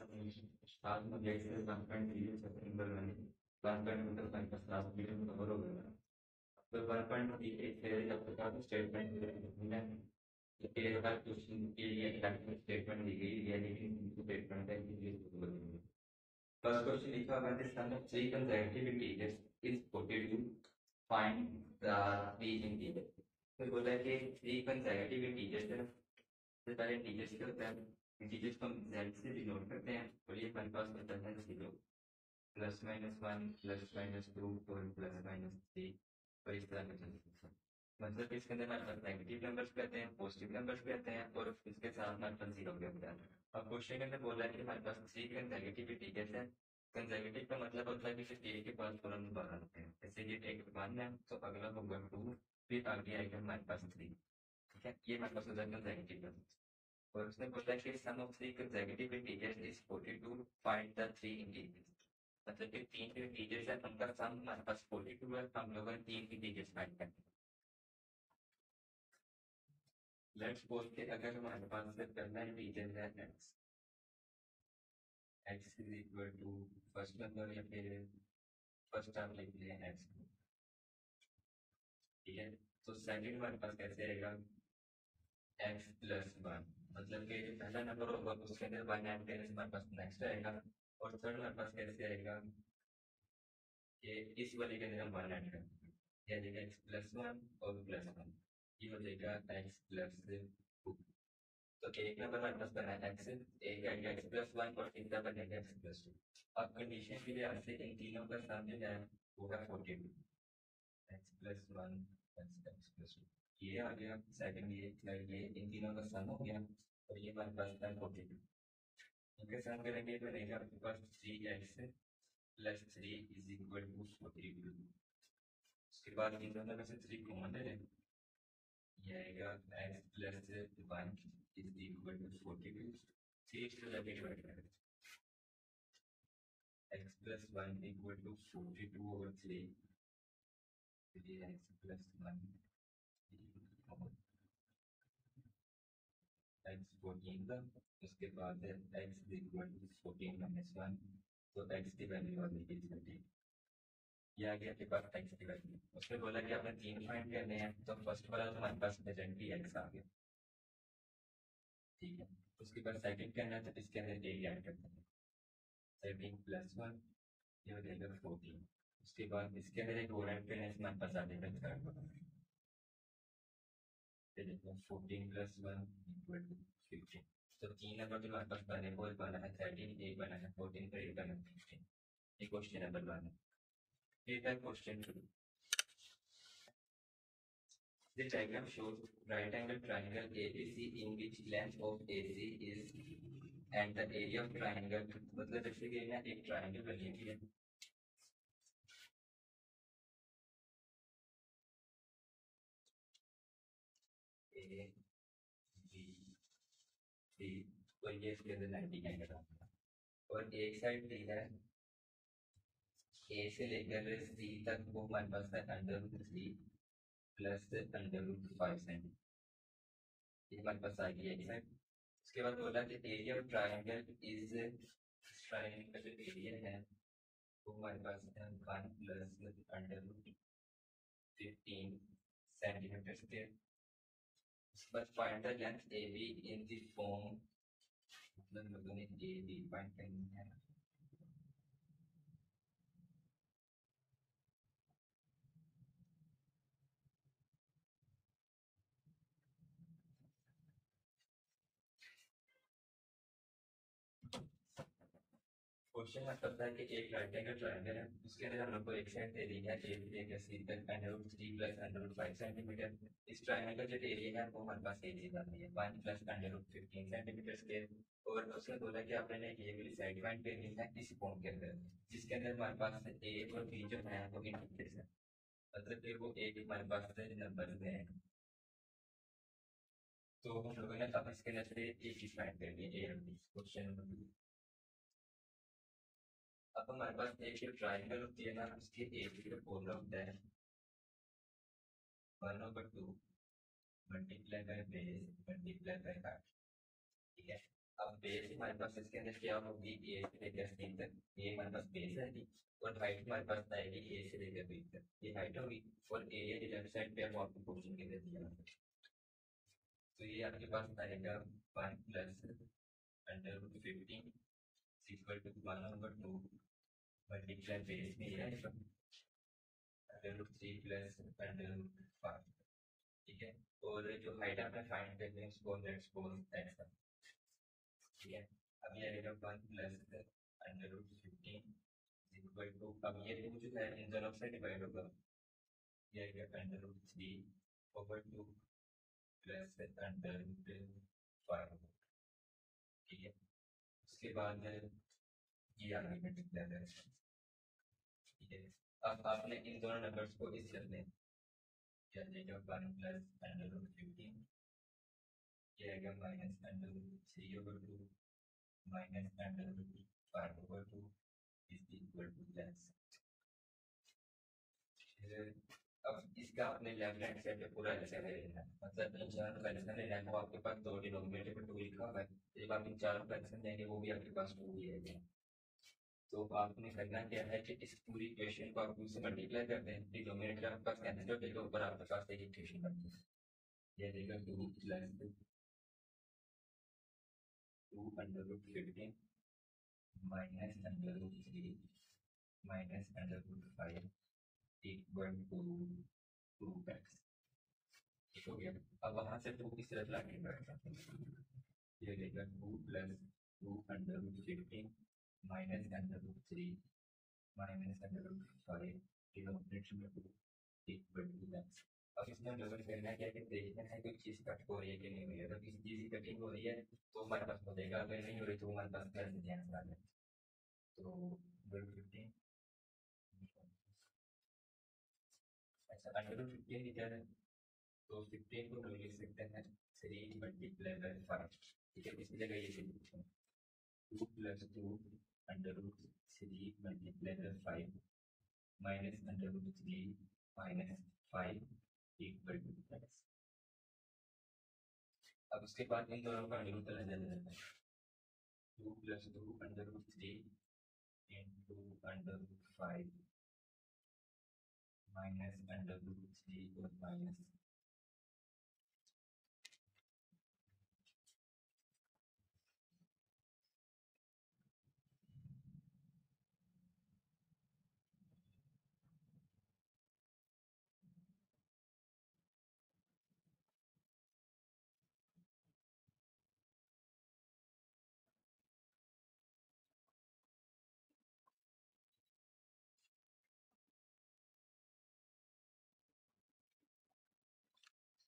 Start में जैसे 1.3 second बनाने 1.3 का लास्ट वीडियो कवर हो गया। तो 1.3 से जब तक आप स्टेटमेंट में एक बार क्वेश्चन के लिए स्टेटमेंट दी गई है, लेकिन स्टेटमेंट है कि फर्स्ट क्वेश्चन लिखा हुआ है sum of three consecutive integers is 42 find the three integer. तो बोला है कि थ्री कंसेक्यूटिव इंटीजर्स है, सबसे पहले इंटीजर्स क्या होता है, इंटीजर्स को हम z से डिनोट करते हैं और ये हमारे पास होता है 0 प्लस माइनस 1 प्लस माइनस 2 और प्लस माइनस 3 और इस तरह का मतलब इसके अंदर हमारे पास नेगेटिव नंबर्स भी आते हैं, पॉजिटिव नंबर्स भी आते हैं और इसके साथ हमारे पास जीरो भी होता है। अब क्वेश्चन के अंदर बोल रहा है कि हमारे पास थ्री कंसेक्यूटिव इंटीजर्स हैं। कंसेक्यूटिव का मतलब होता है कि सिर्फ ए के पास फौरन दोबारा आते हैं, जैसे ये एक 1 है तो अगला होगा 2, फिर आगे आएगा हमारे पास 3। ठीक है, ये हमारे पास होता है कंसेक्यूटिव नंबर। और उसने बोला कि sum of three consecutive integers is 42 find the three integers. मतलब कि तीन जो इंटीजर्स है उनका सम हमारे पास 42 है, हम लोगों ने तीन इंटीजर्स फाइंड करने हैं। लेट्स सपोज कि अगर हमारे पास से पहला इंटीजर है x is equal to first number या फिर फर्स्ट टर्म लिख लिया x। ठीक है, तो सेकंड हमारे पास कैसे आएगा x प्लस 1, मतलब कि जो पहला नंबर होगा उसके अंदर 1 ऐड करने से हमारे पास नेक्स्ट आएगा। और थर्ड हमारे पास कैसे आएगा कि इस वाले के अंदर हम 1 ऐड करेंगे, यानी x प्लस 1 और प्लस 1, ये हो जाएगा x प्लस 2। तो एक नंबर हमारे पास बना है x, एक आएगा x प्लस 1 और तीसरा बनेगा x प्लस 2। अब कंडीशन के लिए से इन तीनों का सम जो है वो है 42, x प्लस 1 x प्लस 2, ये आ गया सेकंड, ये इन तीनों का सम हो गया और ये हमारे पास है 42। इनके सम करेंगे तो रहेगा आपके पास 3x plus 3 is equal to 42। उसके बाद इन दोनों में से 3 कॉमन ले लें, ये आएगा x plus 1 is equal to 42, 3 से जाके डिवाइड करें, x plus 1 equal to 42 over 3, ये x प्लस 1 x 14 का, उसके बाद x इक्वल टू 14 माइनस 1, तो x की वैल्यू आ जाएगी 13। ये आ गया आपके पास x की वैल्यू। उसने बोला कि आपने तीन फाइंड करने हैं, तो फर्स्ट वाला तो हमारे पास प्रेजेंट ही x आ गया। ठीक है, उसके बाद सेकंड करना है तो इसके अंदर एक ऐड करते हैं, 13 प्लस 1, ये हो जाएगा 14। उसके बाद इसके अंदर एक और ऐड करना है, हमारे पास आ जाएगा थर्ड, 14 प्लस 1 इक्वल टू 15। तो तीन नंबर जो हमारे पास बने वो बना है 13, एक बना है 14 और एक बना है 15। ये क्वेश्चन नंबर 1 है। फिर है question 2। The diagram shows right angle triangle ABC in which length of AC is and the area of triangle, मतलब जैसे कि ना एक ट्रायंगल बनी हुई है, ए बी सी, और ये इसके अंदर 90 एंगल आता है और एक साइड दी है ए से लेकर सी तक, वो हमारे पास है √3 प्लस √5 सेंटीमीटर, ये हमारे पास आ गई एक साइड। उसके बाद बोला कि area of triangle is, triangle का जो एरिया है वो हमारे पास है 1 प्लस √15 सेंटीमीटर स्क्वायर। उसके बाद find the length A be in the form, मतलब लोगों ने ए बी फाइंड करनी है। क्वेश्चन में करता है कि एक राइट एंगल ट्रायंगल है, उसके अंदर हम लोग को एक साइड दे दी है ए सी तक √3 प्लस √5 सेंटीमीटर। इस ट्रायंगल का जो एरिया है वो हमारे पास ए दी जाती है 1 प्लस √15 सेंटीमीटर स्क्वायर। और उसने बोला कि आपने ये वाली साइड फाइंड करनी है इस फॉर्म के अंदर, जिसके अंदर हमारे पास ए और बी जो है वो इंटीजर्स है, मतलब कि वो एक हमारे पास नंबर में है। तो हम लोगों ने अब इसके अंदर से एक चीज फाइंड करनी है, ए और बी। Question number 2। अब हमारे पास एक ट्रायंगल होती है ना, उसके एक फॉर्मूला होता है 1/2 multiply by base multiply by height. ठीक है, अब बेस हमारे पास इसके अंदर क्या होगी, ए से लेकर सी तक, ये हमारे पास बेस है जी, और हाइट हमारे पास आएगी ए से लेकर बी तक, ये हाइट होगी, और एरिया की लेफ्ट साइड पे हम आपको क्वेश्चन के दे दिया, तो ये आपके पास आएगा 1 plus under root 15 equal to 1/2 multiply base में ये आएगा under root 3 plus under root 5, ठीक है, और जो हाइट आपने फाइंड करनी है उसको लेट्स सपोज एक्स, ठीक है, अब ये आएगा 1 plus under root 15 equal to, अब ये 2 जो है इन दोनों से डिवाइड होगा, ये आएगा under root 3/2 plus under root 5, ठीक है, उसके बाद ये आगे मल्टीप्लाई करें, ठीक है, अब आपने इन दोनों नंबर्स को इस शब्द में क्या देगा 1 प्लस अंडर रूट 15, ये आएगा minus under root 3/2 minus under root 5/2 is equal to plus, अब इसका अपने लेफ्ट हैंड साइड पे पूरा ऐसे लेना है, मतलब इन चारों का एडिशन लेना है, वो आपके पास दो डिनोमिनेटर पे 2 लिखा हुआ है, जब आप इन चारों का एडिशन देंगे वो भी आपके पास 2 ही है, तो आपने करना क्या है कि इस पूरी इक्वेशन को आप 2 से मल्टीप्लाई करते हैं, डिनोमिनेटर आपके पास कैंसिल हो जाएगा, ऊपर आपके पास एक इक्वेशन बनती है, ये देगा 2 plus 2 under root 15 minus under root 3 minus under root 5 equal to 2x, ठीक हो गया, अब वहां से 2 की तरफ लाके बैठा, ये देगा 2 plus 2 under root 15 minus under root 3 minus under root 5 denominator में 2 इक्वल टू x, अब इसमें डबल करना क्या है कि देखना है कोई चीज कट हो रही है कि नहीं हो रही है, अगर किसी चीज की कटिंग हो रही है तो हमारे पास हो जाएगा, अगर नहीं हो रही तो हमारे पास प्लस ध्यान डालें, तो 15, अच्छा अंडर रूट 15 इधर है, तो 15 को हम लिख सकते हैं 3 मल्टीप्लाई बाय 5, ठीक है, इसकी जगह ये लिखते हैं 2 plus 2 under root 3 multiply by 5 minus under root 3 minus 5 equal to plus, अब उसके बाद इन दोनों का अंडर रूट अलग अलग है, 2 plus 2 under root 3 into under root 5 minus under root 3 और माइनस,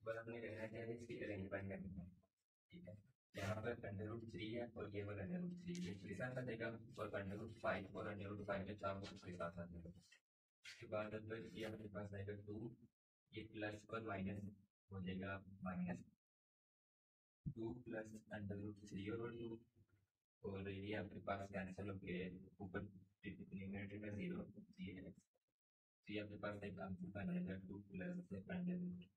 बस हमने कहना क्या है इसकी अरेंजमेंट करनी है, ठीक है, यहाँ पर अंडर रूट 3 है और ये वाला अंडर रूट 3 इसके साथ आ जाएगा, और अंडर रूट 5 और अंडर रूट 5 के चार को उसके साथ आ जाएगा, उसके बाद अंदर ये हमारे पास आएगा 2, ये प्लस और माइनस हो जाएगा माइनस 2 प्लस अंडर रूट 3 और 2, और ये आपके पास कैंसिल हो गए, ऊपर डिनोमिनेटर में 0 ये है, तो ये आपके पास एक आंसर बन जाएगा 2 प्लस अंडर रूट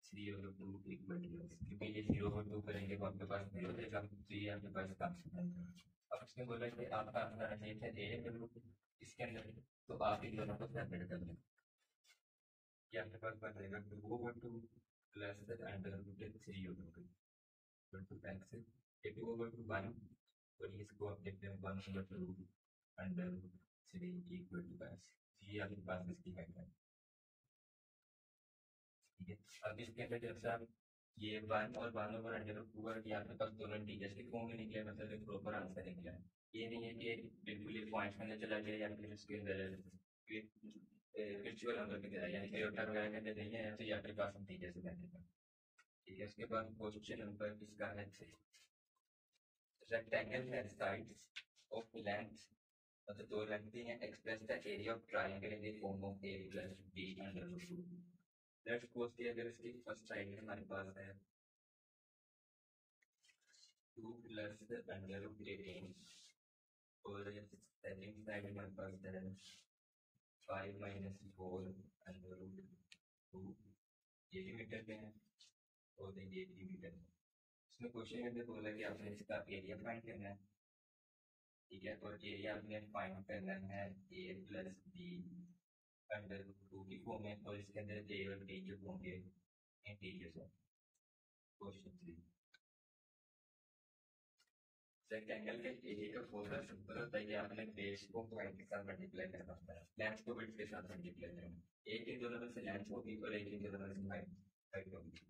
3 और 2 इक्वल टू, क्योंकि ये 0 और 2 करेंगे तो आपके पास 0 देगा, तो ये आपके पास आंसर बन जाएगा, अब उसने बोला कि आपका आंसर आना चाहिए था ए रूट इसके अंदर, तो आप इन दोनों को सेपरेट कर लें, ये आपके पास बन जाएगा 2 over 2 plus under root 3 over 2 equal to x, ये 2 over 2 1, और इसको आप देखते हैं 1 over 2 under root 3 equal to x, ये आपके पास इसकी वैल्यू है, ठीक है, अब इसके अंदर जब से आप ये 1 और 1 over अंडर रूट 2 की आपके पास दोनों इंटीजर्स के फॉर्म में निकले, मतलब एक प्रॉपर आंसर निकला है, ये नहीं है कि बिल्कुल ये पॉइंट्स में चला गया या फिर उसके अंदर वर्चुअल नंबर में गया, यानी कि वगैरह के अंदर नहीं है, तो ये आपके पास इंटीजर्स में निकला, ठीक है, उसके बाद क्वेश्चन नंबर इसका है rectangle has sides of length, मतलब दो लेंथ दी हैं, express the area of triangle in the form of a plus b under root 2, let's suppose कि अगर इसकी फर्स्ट साइड में हमारे पास है 2 प्लस अंडर रूट 18 और सेकंड साइड में हमारे पास है 5 माइनस 4 अंडर रूट 2, ये भी मीटर में है और ये भी मीटर में, इसमें क्वेश्चन में भी बोला कि आपने इसका एरिया फाइंड करना है, ठीक है, और एरिया आपने फाइंड करना है A plus B under root two की फॉर्म में, और इसके अंदर ए और बी के फॉर्म के इंटीजर्स है। क्वेश्चन 3, रेक्टेंगल के एरिया का फॉर्मूला सिंपल होता है कि आपने बेस को पॉइंट के साथ मल्टीप्लाई करना होता है, लेंथ को विड्थ के साथ मल्टीप्लाई करना है। एक इन दोनों में से लेंथ होगी और एक इन दोनों में से हाइट होगी।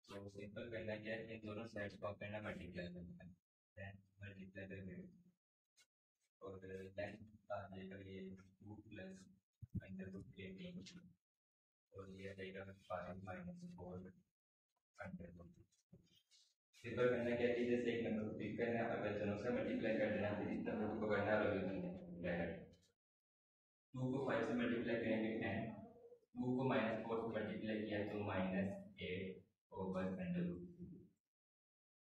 तो सिंपल करना क्या है, इन दोनों साइड्स को करना मल्टीप्लाई करना है, मल्टीप्लाई करेंगे और लेंथ आ जाएगा ये 2 प्लस अंडर रूट 18 और ये आ जाएगा 5 माइनस 4 अंडर रूट। सिंपल करना क्या है, जैसे एक नंबर को पिक करना है, अगर दोनों से मल्टीप्लाई कर देना है, इस नंबर को करना है 2 को 5 से मल्टीप्लाई करेंगे 10, 2 को माइनस 4 से मल्टीप्लाई किया तो -8 ओवर अंडर रूट,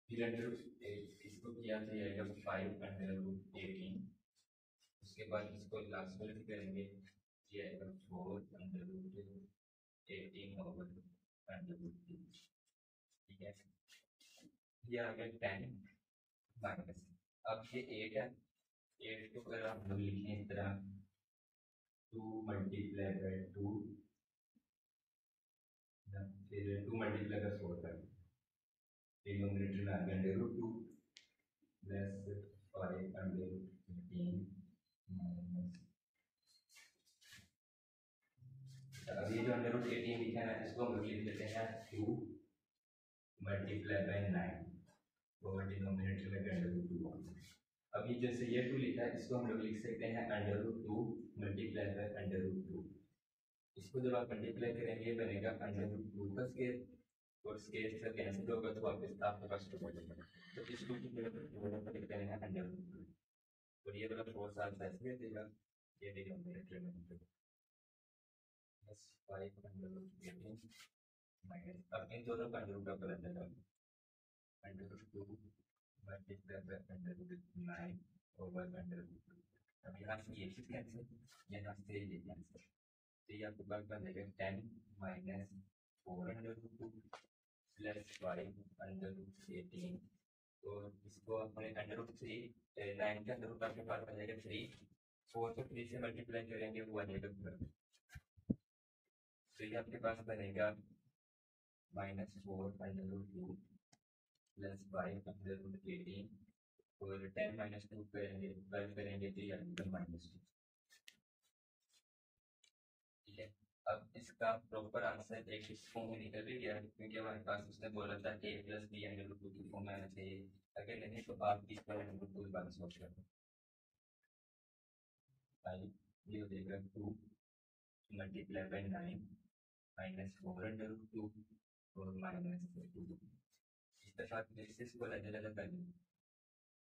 फिर अंडर रूट इसको किया तो ये आएगा 5 अंडर रूट 18, उसके बाद इसको लास्ट में करेंगे, ये आएगा 4 under root 18 over under root, ठीक है। ये आ गया 10 माइनस, अब ये 8 है, 8 को अगर हम लोग लिखें इस तरह 2 मल्टीप्लाई बाई 2, फिर 2 मल्टीप्लाई बाई 4 कर डिनोमिनेटर में आ गया under root 2 plus 5 under root 15 minus, अब ये जो अंडर रूट 18 लिखा है ना, इसको हम लोग लिख लेते हैं 2 मल्टीप्लाई बाई 9 और डिनोमिनेटर में अंडर रूट 2। अभी जैसे ये 2 लिखा है, इसको हम लोग लिख सकते हैं under root 2 multiply by under root 2। इसको जब आप मल्टीप्लाई करेंगे बनेगा अंडर रूट 2 का स्क्वायर, और स्क्वायर से कैंसिल होगा तो वापस आपके पास 2 बचेगा, तो इस 2 की जगह पर लिख देना है अंडर रूट 2, और ये वाला 4 साथ ऐसे दे देगा, ये डिनोमिनेटर में प्लस 5 अंडर रूट 18 माइनस, अब इन दोनों का अंडर रूट आप बदल देगा, under root 2 multiply by under root 9 over under root 2। अब यहाँ से ये चीज कैंसिल, यहाँ से ये कैंसिल, तो ये आपके पास बनेगा 10 minus 4 under root 2 plus 5 under root 18, तो इसको अपने अंडर रूट 3 9 के अंडर रूट आपके पास बनेगा 3, 4 को 3 से मल्टीप्लाई करेंगे वो बनेगा 12, तो ये आपके पास बनेगा -4 under root 2 plus 5 under root 18, और 10 माइनस 2 करेंगे 12 करेंगे तो ये आएगा -2, ठीक है। अब इसका प्रॉपर आंसर एक इस फॉर्म में निकल भी गया, क्योंकि हमारे पास उसने बोला था a plus B under root 2 की फॉर्म में आना चाहिए, अगर नहीं तो आप इस पर अंडर रूट 2 बार सोच लो, ये हो जाएगा 2 multiply by 9 minus 4 under root 2 और -2, इस तरह बेसिस को अलग अलग कर लेंगे,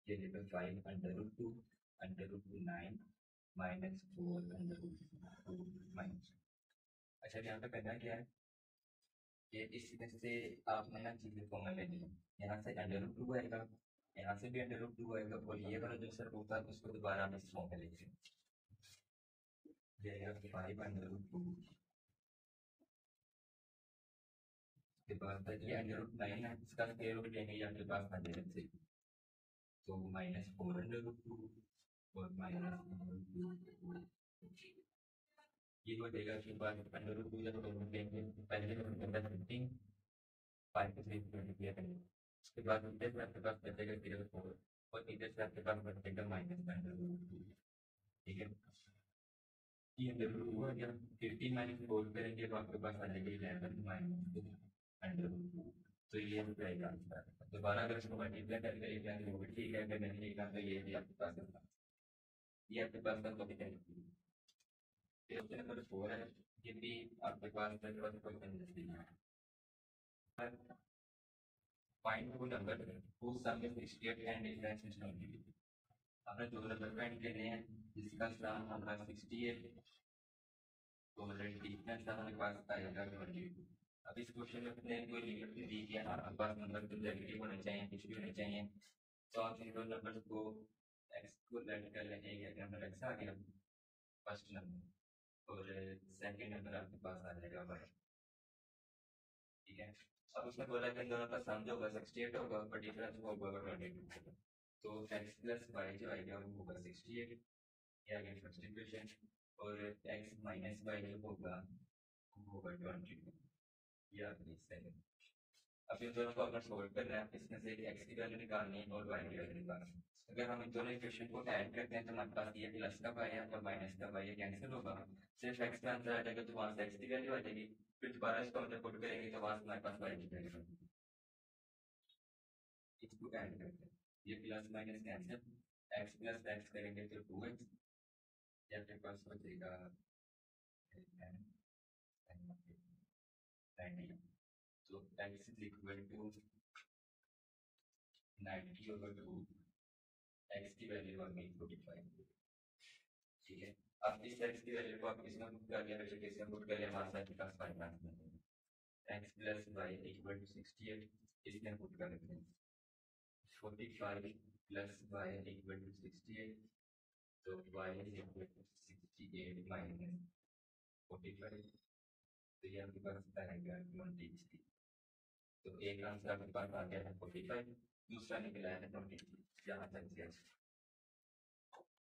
ये देखो 5 under root 2 under root 9 -4 under root 2 minus. अच्छा, यहाँ पे करना क्या है, ये इसमें से आपने ना चीजें कॉमन लेनी है, यहाँ से अंडर रूट 2 आएगा, यहाँ से भी अंडर रूट 2 आएगा, और ये वाला जो सर होता है उसको दोबारा हम इस फॉर्म में लिखेंगे, ये 5 अंडर रूट 2 के बाद ये अंडर रूट 9 है, इसका स्क्वायर रूट लेंगे आपके पास 103, तो -4 अंडर रूट 2 और -2, ये हो जाएगा आपके पास अंडर रूट 2 जब दोनों लेंगे पहले तो अंडर 15 5 से 3 किया करेंगे, उसके बाद इधर से आपके पास बचेगा 0 और इधर से आपके पास बचेगा अंडर रूट 2, ठीक है। ये अंडर रूट 2 आ गया, 15 माइनस 4 करेंगे तो आपके पास आ जाएगा 11 माइनस अंडर रूट 2, तो ये हो जाएगा आंसर। दोबारा अगर इसको मल्टीप्लाई करके लिखना है वो भी ठीक है, अगर नहीं लिखना तो ये भी आपके पास होगा, ये आपके पास का कॉपी करेंगे। क्वेश्चन नंबर 4 है, ये भी आपके पास क्वेश्चन जैसे है, find two number whose sum is 68 and difference is 20। हमने दो नंबर फाइंड करने हैं जिसका सम हमारा 68 और डिफरेंस हमारे पास आएगा 22। अब इस क्वेश्चन में अपने कोई लिमिट दी कि आपके पास नंबर तो नेगेटिव होने चाहिए, कुछ भी होने चाहिए, तो आप इन दो नंबर को x को लेट कर लेंगे, ये नंबर x आ गया फर्स्ट नंबर, और सेकंड नंबर आपके पास आ जाएगा y, ठीक है। अब उसने बोला कि इन दोनों का सम जो होगा 68 होगा और डिफरेंस होगा 22 तो x प्लस वाई जो आएगा वो होगा 68 या अगेन सब्स्टिट्यूशन और x माइनस वाई जो होगा वो होगा 22 या अब इन दोनों को अगर सोल्व करना है इसमें से x की वैल्यू निकालनी है और y की वैल्यू निकालनी है। अगर हम इन दोनों इक्वेशन को ऐड करते हैं तो हमारे पास ये प्लस का पाई है और माइनस का पाई है कैंसिल होगा सिर्फ x का आंसर आ जाएगा तो वहां से x की वैल्यू आ जाएगी फिर दोबारा इसको अंदर पुट करेंगे तो वहां से हमारे पास y की वैल्यू आएगी। इसको ऐड करते हैं ये plus minus cancel x plus x करेंगे तो 2x या फिर पास बचेगा 90 so x is equal to 90 over 2 x की वैल्यू आ गई 45 ठीक है। अब इस x की वैल्यू को आप इसमें पुट कर लिया फिर इसमें पुट कर लिया हमारे पास plus five x plus Y equal to 68 इसमें पुट कर देते हैं 45 प्लस वाई इक्वल टू 68 तो y is equal to 68 minus 45 तो ये आपके पास आएगा 23 तो एक आंसर आपके पास आ गया है 45 दूसरा निकला है 23 यहाँ तक